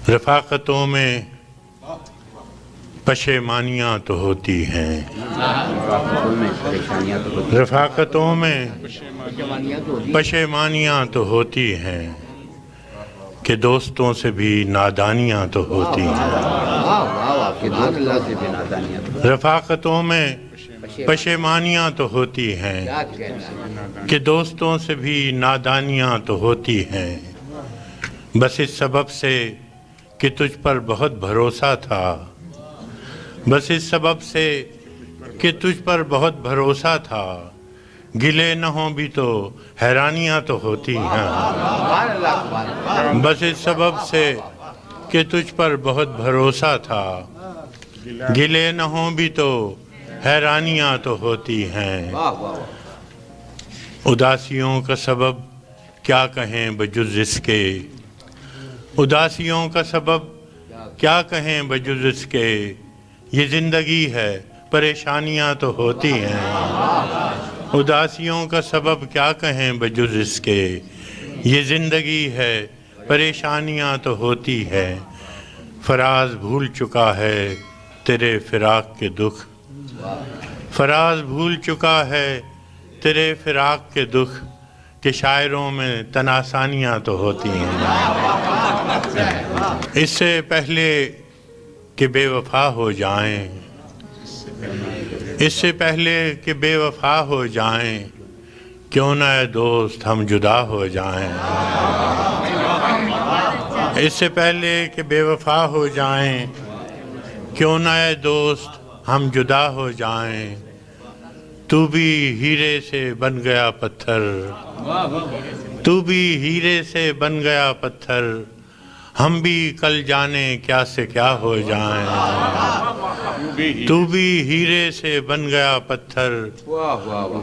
رفاقتوں میں پشیمانیاں تو ہوتی ہیں، رفاقتوں میں پشیمانیاں تو ہوتی ہیں کہ دوستوں سے بھی نادانیاں تو ہوتی ہیں۔ رفاقتوں میں پشیمانیاں تو ہوتی ہیں کہ دوستوں سے بھی نادانیاں تو ہوتی ہیں، بس اس سبب سے کہ تجھ پر بہت بھروسہ تھا، بس اس سبب سے کہ تجھ پر بہت بھروسہ تھا، گلے نہ ہوں بھی تو حیرانیاں تو ہوتی ہیں، بس اس سبب سے کہ تجھ پر بہت بھروسہ تھا، گلے نہ ہوں بھی تو حیرانیاں تو ہوتی ہیں۔ اداسیوں کا سبب کیا کہیں بجز اس کے، اداسیوں کا سبب کیا کہیں بجز اس کے، یہ زندگی ہے پریشانیاں تو ہوتی ہیں۔ اداسیوں کا سبب کیا کہیں بجز اس کے، یہ زندگی ہے پریشانیاں تو ہوتی ہے۔ فراز بھول چکا ہے تیرے فراق کے دکھ، فراز بھول چکا ہے تیرے فراق کے دکھ، کہ شاعروں میں تناسانیاں تو ہوتی ہیں۔ اس سے پہلے کہ بے وفا ہو جائیں، اس سے پہلے کہ بے وفا ہو جائیں، کیوں نہ اے دوست ہم جدا ہو جائیں۔ اس سے پہلے کہ بے وفا ہو جائیں، کیوں نہ اے دوست ہم جدا ہو جائیں، تو بھی ہیرے سے بن گیا پتھر، تو بھی ہیرے سے بن گیا پتھر، ہم بھی کل جانے کیا سے کیا ہو جائیں۔ تو بھی ہیرے سے بن گیا پتھر،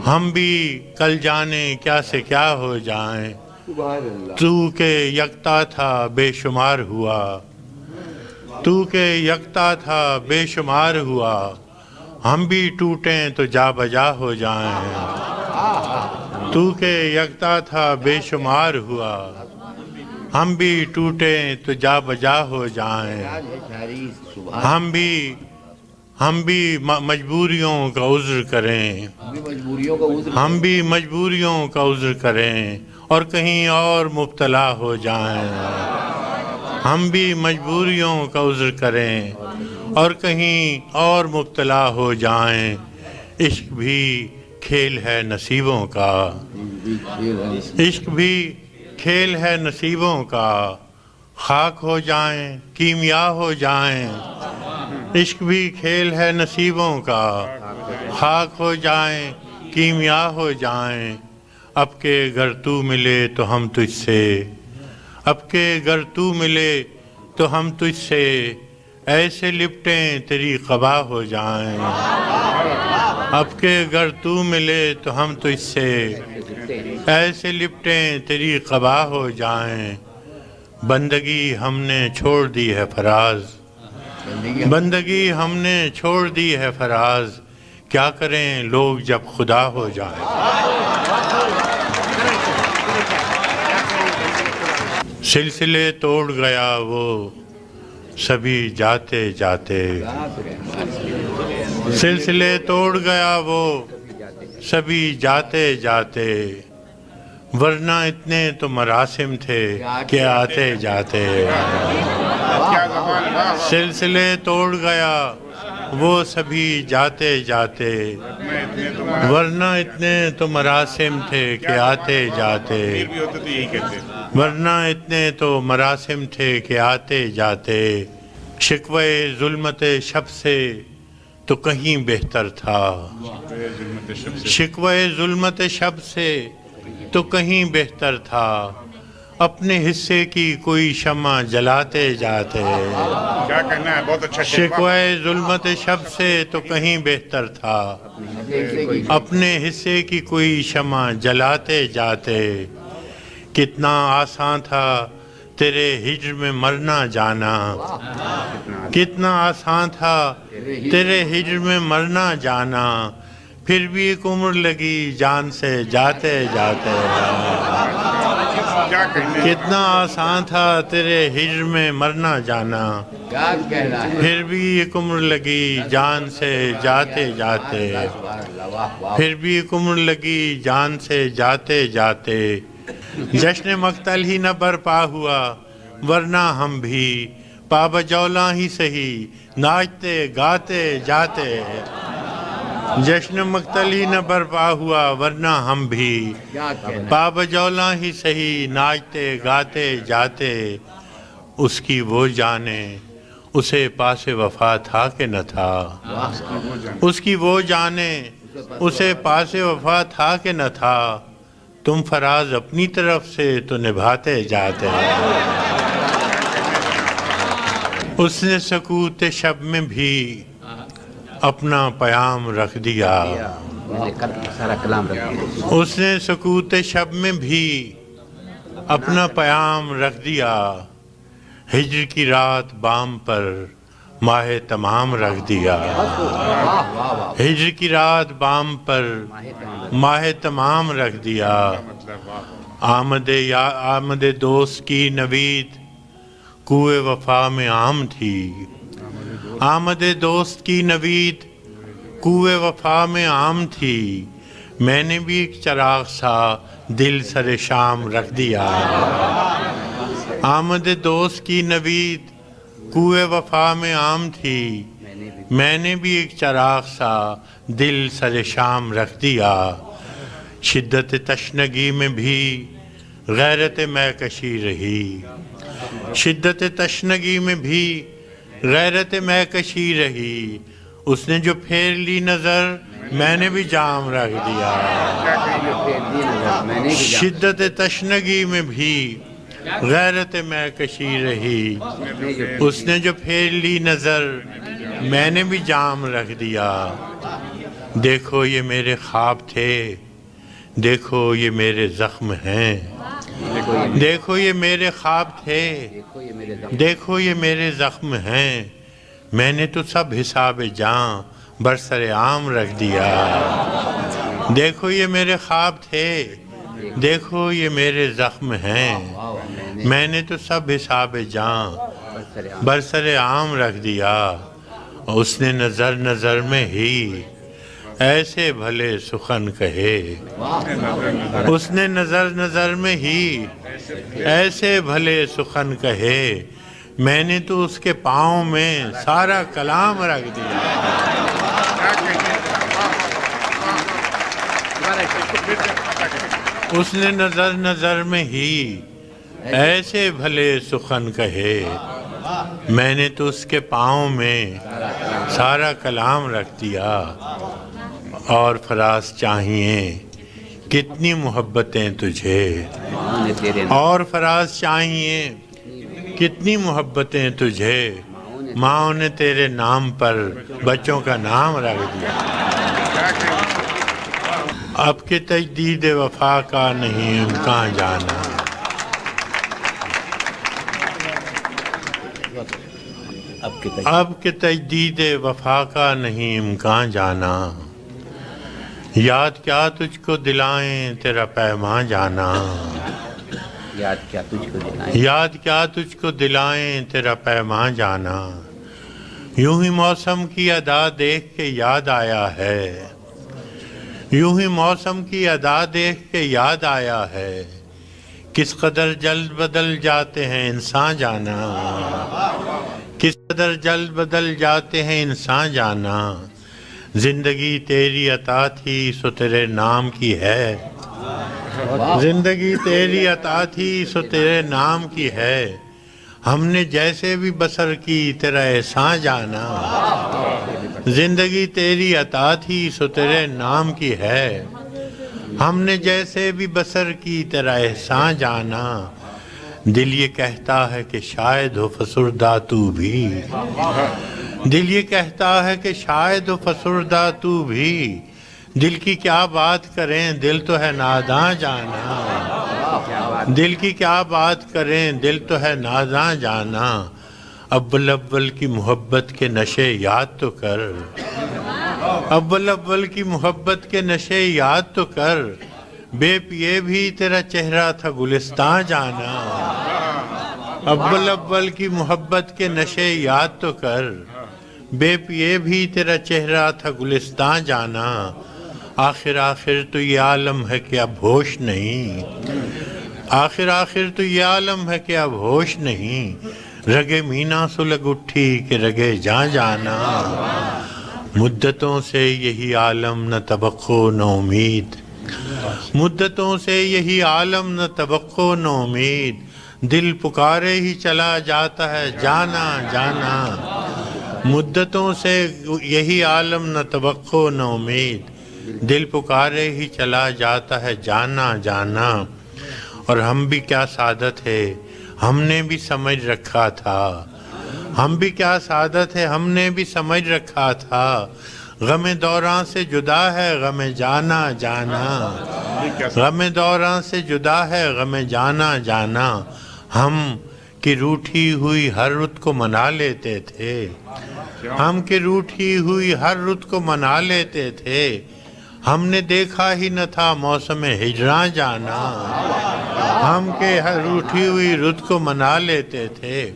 ہم بھی کل جانے کیا سے کیا ہو جائیں۔ تو کہ یکتا تھا بے شمار ہوا، تو کہ یکتا تھا بے شمار ہوا، ہم بھی ٹوٹیں تو جا بجا ہو جائیں۔ تو کہ یکتا تھا بے شمار ہوا، ہم بھی ٹوٹیں تو جا بجا ہو جائیں۔ ہم بھی مجبوریوں کا عذر کریں، ہم بھی مجبوریوں کا عذر کریں اور کہیں اور مبتلا ہو جائیں۔ ہم بھی مجبوریوں کا عذر کریں اور کہیں اور مبتلا ہو جائیں۔ عشق بھی کھیل ہے نصیبوں کا، عشق بھی کھیل ہے نصیبوں کا، خاک ہو جائیں کیمیا ہو جائیں۔ عشق بھی کھیل ہے نصیبوں کا، خاک ہو جائیں کیمیا ہو جائیں۔ اب کہ گر تو ملے تو ہم تجھ سے، اب کہ گر تو ملے تو ہم تجھ سے، ایسے لپٹیں تیری قبا ہو جائیں۔ اب کہ گر تو ملے تو ہم تجھ سے، ایسے لپٹیں تیری قبا ہو جائیں۔ بندگی ہم نے چھوڑ دی ہے فراز، بندگی ہم نے چھوڑ دی ہے فراز، کیا کریں لوگ جب خدا ہو جائیں۔ سلسلے توڑ گیا وہ سبھی جاتے جاتے، سلسلے توڑ گیا وہ سبھی جاتے جاتے، ورنہ اتنے تو مراسم تھے کہ آتے جاتے۔ سلسلے توڑ گیا وہ سبھی جاتے جاتے، ورنہ اتنے تو مراسم تھے کہ آتے جاتے، ورنہ اتنے تو مراسم تھے کہ آتے جاتے۔ شکوے ظلمت شب سے تو کہیں بہتر تھا، شکوے ظلمت شب سے تو کہیں بہتر تھا، اپنے حصے کی کوئی شمع جلاتے جاتے۔ کیا کہنا ہے، بہت اچھا شکوے ظلمت شب سے تو کہیں بہتر تھا، اپنے حصے کی کوئی شمع جلاتے جاتے۔ کتنا آسان تھا تیرے ہجر میں مرنا جانا، کتنا آسان تھا تیرے ہجر میں مرنا جانا، پھر بھی ایک عمر لگی جان سے جاتے جاتے۔ کیا کہنا ہے کتنا آسان تھا تیرے ہجر میں مرنا جانا، کیا کہنا ہے، پھر بھی ایک عمر لگی جان سے جاتے جاتے، پھر بھی ایک عمر لگی جان سے جاتے جاتے، جشن مقتل ہی نہ برپا ہوا ورنہ ہم بھی پابجولاں ہی سہی ناچتے گاتے جاتے، جشن مقتل ہی نہ برپا ہوا ورنہ ہم بھی کیا کہنا ہے، پابجولاں ہی سہی ناچتے گاتے جاتے، اس کی وہ جانے اسے پاس وفا تھا کہ نہ تھا، اس کی وہ جانے اسے پاس وفا تھا کہ نہ تھا، تم فراز اپنی طرف سے تو نبھاتے جاتے، اس نے سکوت شب میں بھی اپنا پیام رکھ دیا، سارا کلام رکھ دیا، اس نے سکوت شب میں بھی اپنا پیام رکھ دیا، ہجر کی رات بام پر ماہ تمام رکھ دیا، ہجر کی رات بام پر ماہ تمام رکھ دیا، آمد دوست کی نوید کوئے وفا میں عام تھی، آمد دوست کی نوید کوئے وفا میں عام تھی، میں نے بھی ایک چراغ سا دل سر شام رکھ دیا، آمد دوست کی نوید کوئے وفا میں عام تھی، میں نے بھی ایک چراغ سا دل سر شام رکھ دیا، شدت تشنگی میں بھی غیرت میں کشی رہی، شدت تشنگی میں بھی غیرت میں کشی رہی، اس نے جو پھیر لی نظر میں نے بھی جام رکھ دیا، شدت تشنگی میں بھی غیرت میں کشی رہی، اس نے جو پھیر لی نظر میں نے بھی جام رکھ دیا، دیکھو یہ میرے خواب تھے، دیکھو یہ میرے زخم ہیں، دیکھو یہ میرے خواب تھے، دیکھو یہ میرے زخم ہیں، میں نے تو سب حساب جاں برسر عام رکھ دیا، دیکھو یہ میرے خواب تھے، دیکھو یہ میرے زخم ہیں، میں نے تو سب حساب جاں برسر عام رکھ دیا، اس نے نظر نظر میں ہی ایسے بھلے سخن کہے، اس نے نظر نظر میں ہی ایسے بھلے سخن کہے، میں نے تو اس کے پاؤں میں سارا کلام رکھ دیا، اس نے نظر نظر میں ہی ایسے بھلے سخن کہے، میں نے تو اس کے پاؤں میں سارا کلام رکھ دیا، اور فراز چاہیے کتنی محبتیں تجھے، اور فراز چاہیے کتنی محبتیں تجھے، ماں نے تیرے نام پر بچوں کا نام رکھ دیا، اب کے تجدید وفا کا نہیں امکان جانا، اب کے تجدید وفا کا نہیں امکان جانا، یاد کیا تجھ کو دلائیں تیرا پیمان جانا، یاد کیا تجھ کو دلائیں، یاد کیا تجھ کو دلائیں تیرا پیمان جانا، یوں ہی موسم کی ادا دیکھ کے یاد آیا ہے، یوں ہی موسم کی ادا دیکھ کے یاد آیا ہے، کس قدر جلد بدل جاتے ہیں انسان جانا، کس قدر جلد بدل جاتے ہیں انسان جانا، زندگی تیری عطا تھی سو تیرے نام کی ہے، زندگی تیری عطا تھی سو تیرے نام کی ہے، ہم نے جیسے بھی بسر کی تیرا احسان جانا، زندگی تیری عطا تھی سو تیرے نام کی ہے، ہم نے جیسے بھی بسر کی تیرا احسان جانا، دل یہ کہتا ہے کہ شاید ہو فسردہ تو بھی، دل یہ کہتا ہے کہ شاید ہو فسردہ تو بھی، دل کی کیا بات کریں دل تو ہے ناداں جانا، دل کی کیا بات کریں دل تو ہے ناداں جانا، اول اول کی محبت کے نشے یاد تو کر، اول اول کی محبت کے نشے یاد تو کر، بے پیے بھی تیرا چہرہ تھا گلستان جانا، اول اول کی محبت کے نشے یاد تو کر، بے پیے بھی تیرا چہرہ تھا گلستان جانا، آخر آخر تو یہ عالم ہے کہ اب ہوش نہیں، آخر آخر تو یہ عالم ہے کہ اب ہوش نہیں، رگے مینا سلگ اٹھی کہ رگے جان جانا، مدتوں سے یہی عالم نہ توقع نہ امید، مدتوں سے یہی عالم نہ توقع نہ امید، دل پکارے ہی چلا جاتا ہے جانا جانا، مدتوں سے یہی عالم نہ توقع نہ امید، دل پکارے ہی چلا جاتا ہے جانا جانا، اور ہم بھی کیا سعادت ہے ہم نے بھی سمجھ رکھا تھا، ہم بھی کیا سعادت ہے ہم نے بھی سمجھ رکھا تھا، غم دوراں سے جدا ہے غم جانا جانا، غم دوراں سے جدا ہے غم جانا جانا، ہم کی روٹھی ہوئی ہر رت کو منا لیتے تھے، ہم کی روٹھی ہوئی ہر رت کو منا لیتے تھے، ہم نے دیکھا ہی نہ تھا موسم ہجراں جانا، ہم کے ہر روٹھی ہوئی رت کو منا لیتے تھے،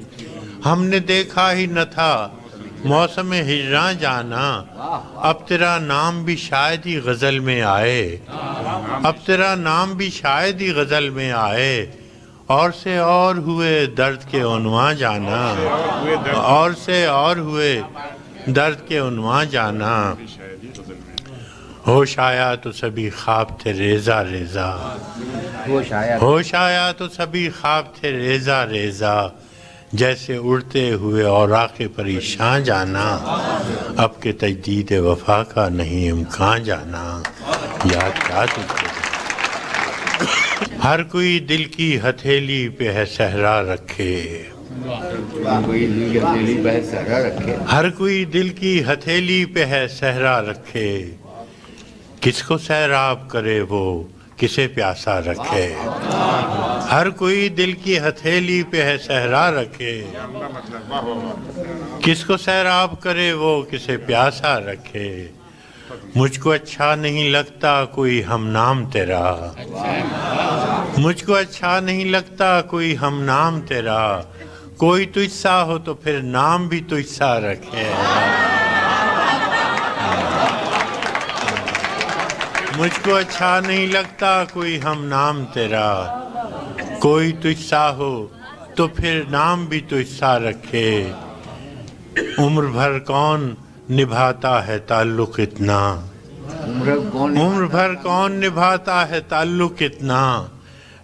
ہم نے دیکھا ہی نہ تھا موسم ہجراں جانا، اب تیرا نام بھی شاید ہی غزل میں آئے، اب تیرا نام بھی شاید ہی غزل میں آئے، اور سے اور ہوئے درد کے عنواں جانا، اور سے اور ہوئے درد کے عنواں جانا، ہوش آیا تو سبھی خواب تھے ریزہ ریزہ، ہوش آیا تو سبھی خواب تھے ریزہ ریزہ، جیسے اڑتے ہوئے اوراق پریشان جانا، اب کے تجدید وفا کا نہیں امکان جانا، یاد کیا تجھے ہر کوئی دل کی ہتھیلی پہ ہے صحرا رکھے، ہر کوئی دل کی ہتھیلی پہ ہے صحرا رکھے، کس کو سیراب کرے وہ کسے پیاسا رکھے، ہر کوئی دل کی ہتھیلی پہ ہے صحرا رکھے، کس کو سیراب کرے وہ کسے پیاسا رکھے، مجھ کو اچھا نہیں لگتا کوئی ہم نام تیرا، مجھ کو اچھا نہیں لگتا کوئی ہم نام تیرا، کوئی تجھ سا ہو تو پھر نام بھی تجھ سا رکھے، مجھ کو اچھا نہیں لگتا کوئی ہم نام تیرا، کوئی تجھ سا ہو تو پھر نام بھی تجھ سا رکھے، عمر بھر کون نبھاتا ہے تعلق اتنا، عمر بھر کون نبھاتا ہے تعلق اتنا،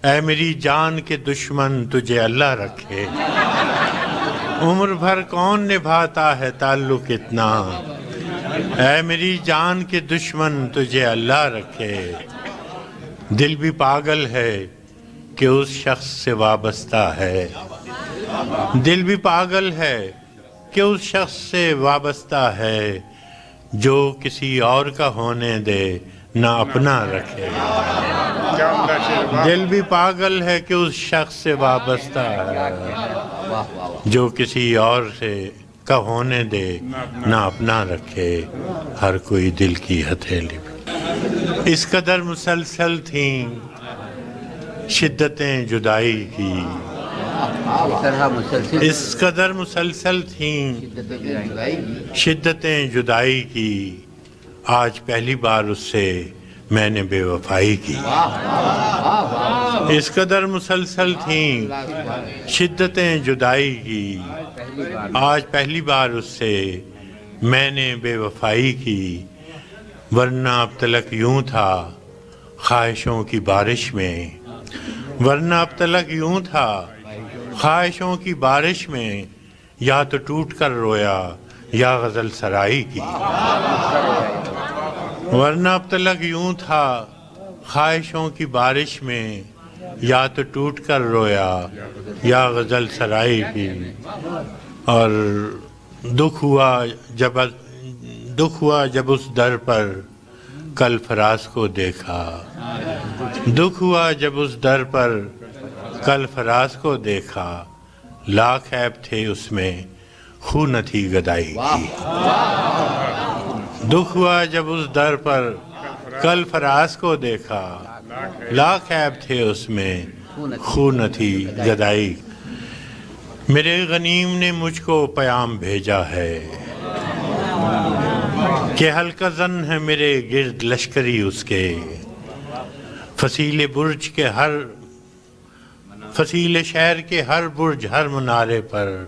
اے میری جان کے دشمن تجھے اللہ رکھے، عمر بھر کون نبھاتا ہے تعلق اتنا، اے میری جان کے دشمن تجھے اللہ رکھے، دل بھی پاگل ہے کہ اس شخص سے وابستہ ہے، دل بھی پاگل ہے کہ اس شخص سے وابستہ ہے، جو کسی اور کا ہونے دے نہ اپنا رکھے، دل بھی پاگل ہے کہ اس شخص سے وابستہ ہے، جو کسی اور سے کا ہونے دے نہ اپنا رکھے، ہر کوئی دل کی ہتھیلی پہ، اس قدر مسلسل تھیں شدتیں جدائی کی، اس قدر مسلسل تھیں شدتیں جدائی کی، آج پہلی بار اس سے میں نے بے وفائی کی، اس قدر مسلسل تھیں شدتیں جدائی کی، آج پہلی بار اس سے میں نے بے وفائی کی، ورنہ اب تلک یوں تھا خواہشوں کی بارش میں، ورنہ اب تلک یوں تھا خواہشوں کی بارش میں، یا تو ٹوٹ کر رویا یا غزل سرائی کی، ورنہ اب تلک یوں تھا خواہشوں کی بارش میں، یا تو ٹوٹ کر رویا یا غزل سرائی کی، اور دکھ ہوا جب اس در پر کل فراز کو دیکھا، دکھ ہوا جب اس در پر کل فراز کو دیکھا، لاکھ عیب تھے اس میں خو نہ تھی گدائی کی، دکھ ہوا جب اس در پر کل فراز کو دیکھا، لاکھ عیب تھے اس میں خون نہ تھی زدائی میرے غنیم نے مجھ کو پیام بھیجا ہے کہ ہلکا زن ہے میرے گرد لشکری اس کے فصیل شہر کے ہر برج ہر منارے پر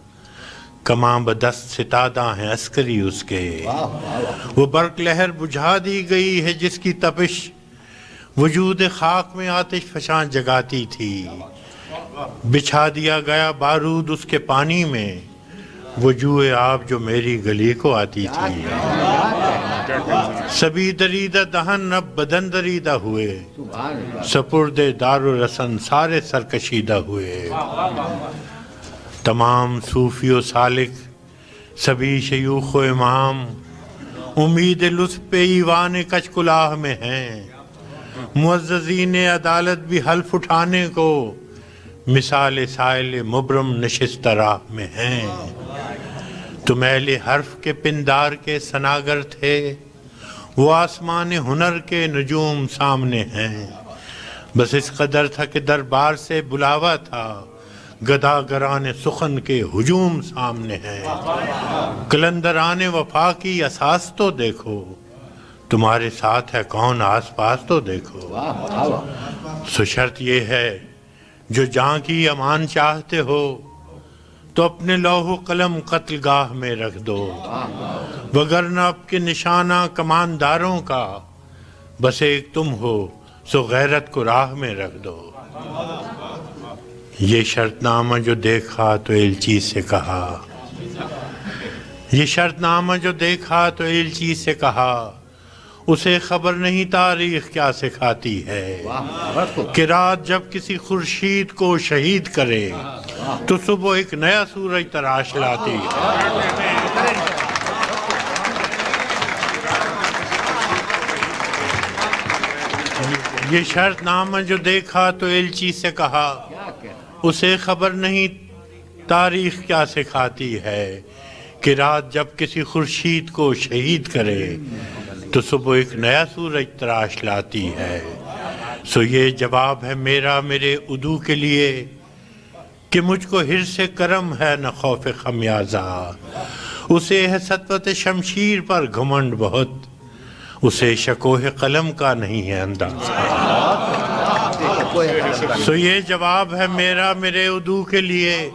کماں بدست ستادہ ہیں عسکری اس کے وہ برق لہر بجھا دی گئی ہے جس کی تپش وجود خاک میں آتش فشاں جگاتی تھی بچھا دیا گیا بارود اس کے پانی میں وہ جوئے آب جو میری گلی کو آتی تھی سبھی دریدہ دہن اب بدن دریدہ ہوئے سپرد دار و رسن سارے سرکشیدہ ہوئے تمام صوفی و سالک سبھی شیوخ و امام امید لطف پہ ایوان کچ کلاہ میں ہیں معززین عدالت بھی حلف اٹھانے کو مثال سائل مبرم نشست راہ میں ہیں تم اہل حرف کے پندار کے سناگر تھے وہ آسمان ہنر کے نجوم سامنے ہیں بس اس قدر تھا کہ دربار سے بلاوا تھا گداگران سخن کے ہجوم سامنے ہیں قلندران وفا کی اساس تو دیکھو تمہارے ساتھ ہے کون آس پاس تو دیکھو سو شرط یہ ہے جو جاں کی امان چاہتے ہو تو اپنے لوح و قلم قتل گاہ میں رکھ دو وگرنہ اب کے نشانہ کمانداروں کا بس ایک تم ہو سو غیرت کو راہ میں رکھ دو یہ شرط نامہ جو دیکھا تو ایلچی سے کہا یہ شرط نامہ جو دیکھا تو ایلچی سے کہا اسے خبر نہیں تاریخ کیا سکھاتی ہے کہ رات جب کسی خورشید کو شہید کرے تو صبح ایک نیا سورج تراش لاتی ہے یہ شرط نامہ جو دیکھا تو ایلچی سے کہا اسے خبر نہیں تاریخ کیا سکھاتی ہے کہ رات جب کسی خورشید کو شہید کرے تو صبح ایک نیا سورج تراش لاتی ہے سو یہ جواب ہے میرا میرے عدو کے لیے کہ مجھ کو حرص کرم ہے نہ خوف خمیازہ اسے ہے سطوت شمشیر پر گھمنڈ بہت اسے شکوہ قلم کا نہیں ہے اندازہ سو یہ جواب ہے میرا میرے عدو کے لیے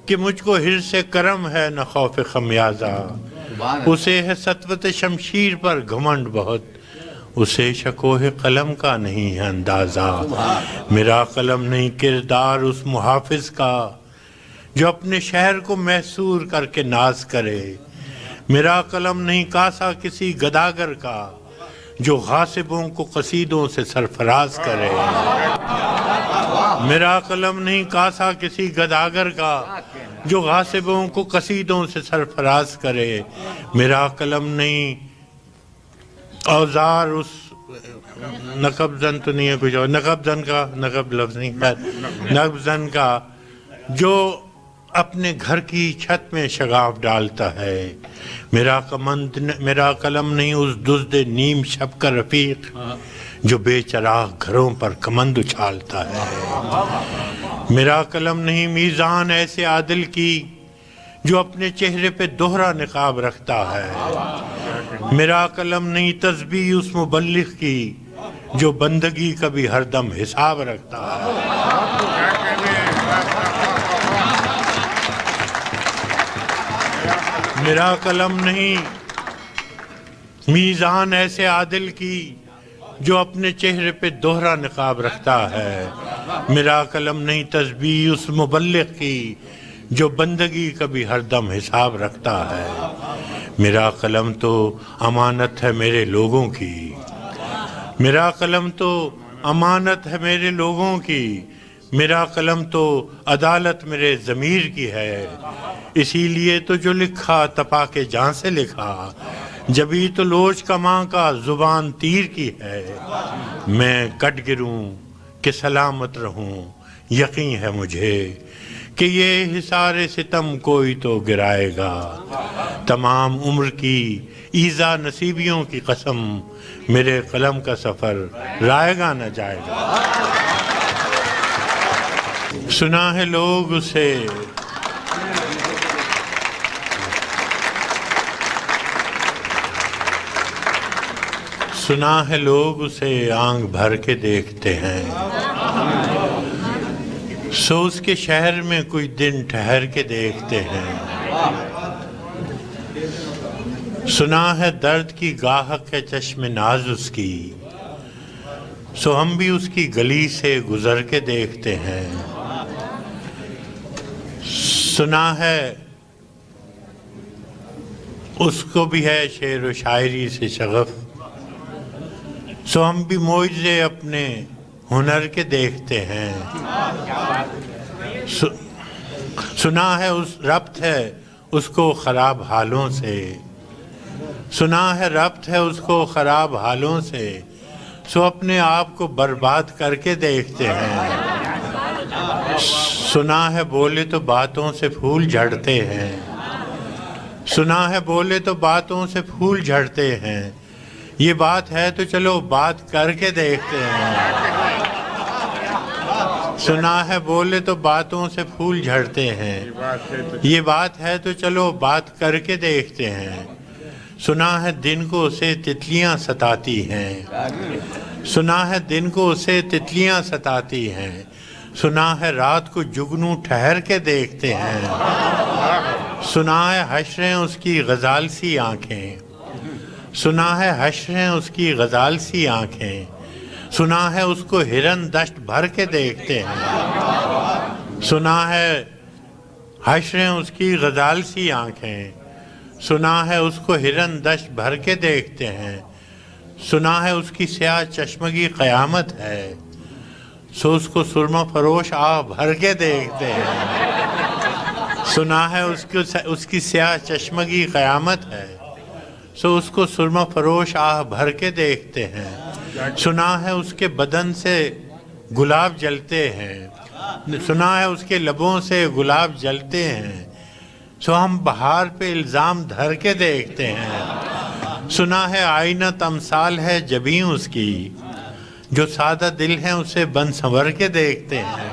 کہ مجھ کو حرص کرم ہے نہ خوف خمیازہ اسے ہے سطوت شمشیر پر گھمنڈ بہت اسے شکوہ قلم کا نہیں ہے اندازہ میرا قلم نہیں کردار اس محافظ کا جو اپنے شہر کو محصور کر کے ناز کرے میرا قلم نہیں کاسا کسی گداگر کا جو غاصبوں کو قصیدوں سے سرفراز کرے میرا قلم نہیں کاسا کسی گداگر کا جو غاصبوں کو قصیدوں سے سرفراز کرے میرا قلم نہیں اوزار اس نقب زن تو نہیں ہے کچھ اور نقب زن کا نقب لفظ نہیں نقب زن کا جو اپنے گھر کی چھت میں شگاف ڈالتا ہے میرا قلم نہیں اس دزد نیم شب کا رفیق جو بے چراغ گھروں پر کمند اچھالتا ہے میرا قلم نہیں میزان ایسے عادل کی جو اپنے چہرے پہ دوہرا نقاب رکھتا ہے میرا قلم نہیں تسبیح اس مبلغ کی جو بندگی کا بھی ہر دم حساب رکھتا ہے میرا قلم نہیں میزان ایسے عادل کی جو اپنے چہرے پہ دوہرا نقاب رکھتا ہے میرا قلم نہیں تسبیح اس مبلغ کی جو بندگی کا بھی ہر دم حساب رکھتا ہے میرا قلم تو امانت ہے میرے لوگوں کی میرا قلم تو امانت ہے میرے لوگوں کی میرا قلم تو عدالت میرے ضمیر کی ہے اسی لیے تو جو لکھا تپا کے جان سے لکھا جبھی تو لوچ کماں کا زبان تیر کی ہے میں کٹ گروں کہ سلامت رہوں یقین ہے مجھے کہ یہ حصار ستم کوئی تو گرائے گا تمام عمر کی ایذا نصیبیوں کی قسم میرے قلم کا سفر رائے گا نہ جائے گا۔ سنا ہے لوگ اسے سنا ہے لوگ اسے آنکھ بھر کے دیکھتے ہیں، سو اس کے شہر میں کوئی دن ٹھہر کے دیکھتے ہیں۔ سنا ہے درد کی گاہک ہے چشم ناز اس کی، سو ہم بھی اس کی گلی سے گزر کے دیکھتے ہیں۔ سنا ہے اس کو بھی ہے شعر و شاعری سے شغف، سو ہم بھی معجزے اپنے ہنر کے دیکھتے ہیں۔ سنا ہے اس ربط ہے اس کو خراب حالوں سے، سنا ہے ربط ہے اس کو خراب حالوں سے، سو اپنے آپ کو برباد کر کے دیکھتے ہیں۔ سنا ہے بولے تو باتوں سے پھول جھڑتے ہیں، سنا ہے بولے تو باتوں سے پھول جھڑتے ہیں، یہ بات ہے تو چلو بات کر کے دیکھتے ہیں۔ سنا ہے بولے تو باتوں سے پھول جھڑتے ہیں، یہ بات ہے تو چلو بات کر کے دیکھتے ہیں۔ سنا ہے دن کو اسے تتلیاں ستاتی ہیں، سنا ہے دن کو اسے تتلیاں ستاتی ہیں، سنا ہے رات کو جگنو ٹھہر کے دیکھتے ہیں۔ سنا ہے حشریں اس کی غزال سی آنکھیں، سنا ہے حشریں اس کی غزال سی آنکھیں، سنا ہے اس کو ہرن دشت بھر کے دیکھتے ہیں۔ سنا ہے حشریں اس کی غزال سی آنکھیں، سنا ہے اس کو ہرن دشت بھر کے دیکھتے ہیں۔ سنا ہے اس کی سیاہ چشمگی قیامت ہے، سو اس کو سرمہ فروش آہ بھر کے دیکھتے ہیں۔ سنا ہے اس کی سیاہ چشمگی قیامت ہے، سو اس کو سرمہ فروش آہ بھر کے دیکھتے ہیں۔ سنا ہے اس کے بدن سے گلاب جلتے ہیں، سنا ہے اس کے لبوں سے گلاب جلتے ہیں، سو ہم بہار پہ الزام دھر کے دیکھتے ہیں۔ سنا ہے آئینہ تمثال ہے جبیں اس کی، جو سادہ دل ہیں اسے بن سنور کے دیکھتے ہیں۔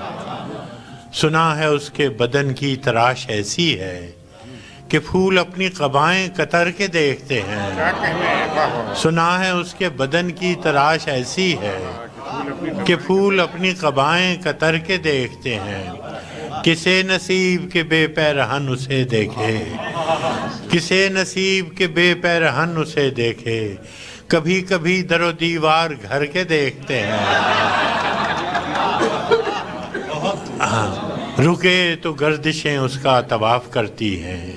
سنا ہے اس کے بدن کی تراش ایسی ہے کہ پھول اپنی قبائیں قطر کے دیکھتے ہیں۔ سنا ہے اس کے بدن کی تراش ایسی ہے کہ پھول اپنی قبائیں قطر کے دیکھتے ہیں۔ کسے نصیب کے بے پیرہن اسے دیکھے، کسے نصیب کے بے پیرہن اسے دیکھے، کبھی کبھی در و دیوار گھر کے دیکھتے ہیں۔ رکے تو گردشیں اس کا طواف کرتی ہیں۔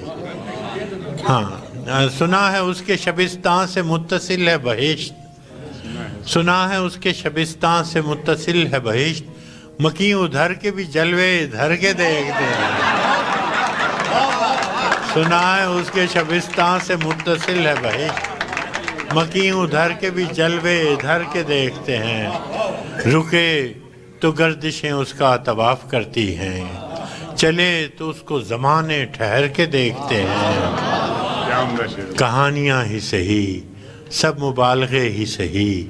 سنا ہے اس کے شبستان سے متصل ہے بہشت، سنا ہے اس کے شبستان سے متصل ہے بہشت، مکیں ادھر کے بھی جلوے ادھر کے دیکھتے ہیں۔ سنا ہے اس کے شبستان سے متصل ہے بہشت، مکیں ادھر کے بھی جلوے ادھر کے دیکھتے ہیں۔ رکے تو گردشیں اس کا طواف کرتی ہیں، چلے تو اس کو زمانے ٹھہر کے دیکھتے ہیں۔ کہانیاں ہی سہی سب مبالغے ہی سہی،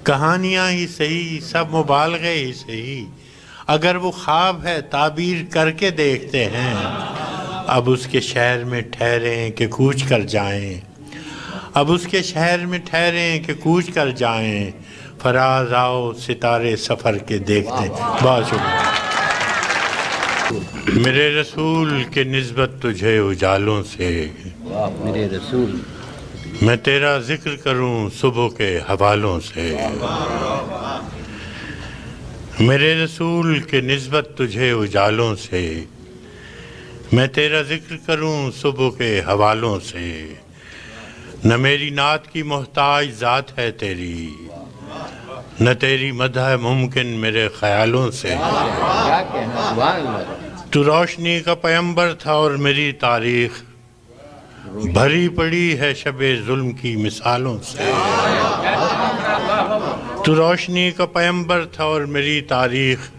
کہانیاں ہی سہی سب مبالغے ہی سہی، اگر وہ خواب ہے تعبیر کر کے دیکھتے ہیں۔ اب اس کے شہر میں ٹھہریں کہ کوچ کر جائیں، اب اس کے شہر میں ٹھہریں کہ کوچ کر جائیں، فراز آؤ ستارے سفر کے دیکھتے ہیں۔ بہت شکریہ۔ میرے رسول کے نسبت تجھے اجالوں سے، میرے رسول میں تیرا ذکر کروں صبح کے حوالوں سے، میرے رسول کے نسبت تجھے اجالوں سے، میں تیرا ذکر کروں صبح کے حوالوں سے، نہ میری نعت کی محتاج ذات ہے تیری، نہ تیری مدح ممکن میرے خیالوں سے۔ کیا کہنا، سبحان اللہ۔ تو روشنی کا پیمبر تھا اور میری تاریخ بھری پڑی ہے شب ظلم کی مثالوں سے۔ تو روشنی کا پیمبر تھا اور میری تاریخ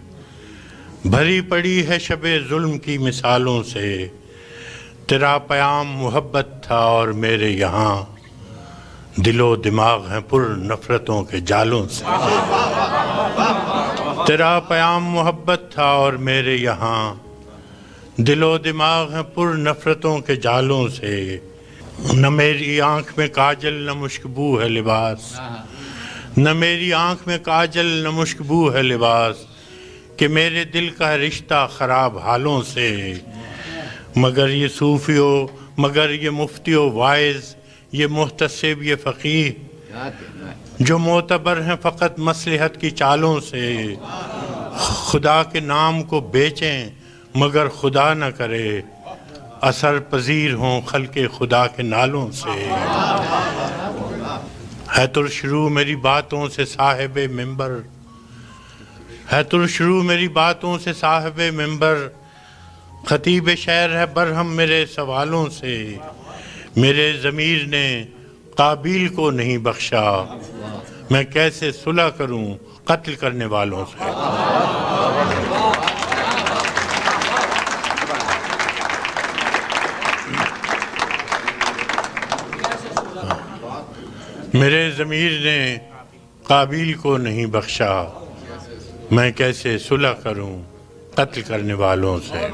بھری پڑی ہے شب ظلم کی مثالوں سے، تیرا پیام محبت تھا اور میرے یہاں دل و دماغ ہیں پر نفرتوں کے جالوں سے۔ تیرا پیام محبت تھا اور میرے یہاں دل و دماغ ہیں پر نفرتوں کے جالوں سے۔ نہ میری آنکھ میں کاجل نہ مشکبو ہے لباس، نہ میری آنکھ میں کاجل نہ مشکبو ہے لباس، کہ میرے دل کا رشتہ خراب حالوں سے۔ مگر یہ صوفیو، مگر یہ مفتیو وائز، یہ محتسب، یہ فقیہ، کیا کہنا ہے؟ جو معتبر ہیں فقط مصلحت کی چالوں سے، خدا کے نام کو بیچیں مگر خدا نہ کرے، اثر پذیر ہوں خلق خدا کے نالوں سے۔ ہے ترشرو میری باتوں سے صاحب منبر، ہے ترشرو میری باتوں سے صاحب منبر، خطیب شعر ہے برہم میرے سوالوں سے۔ میرے ضمیر نے قابیل کو نہیں بخشا، میں کیسے صلح کروں قتل کرنے والوں سے۔ میرے ضمیر نے قابیل کو نہیں بخشا، میں کیسے صلح کروں قتل کرنے والوں سے۔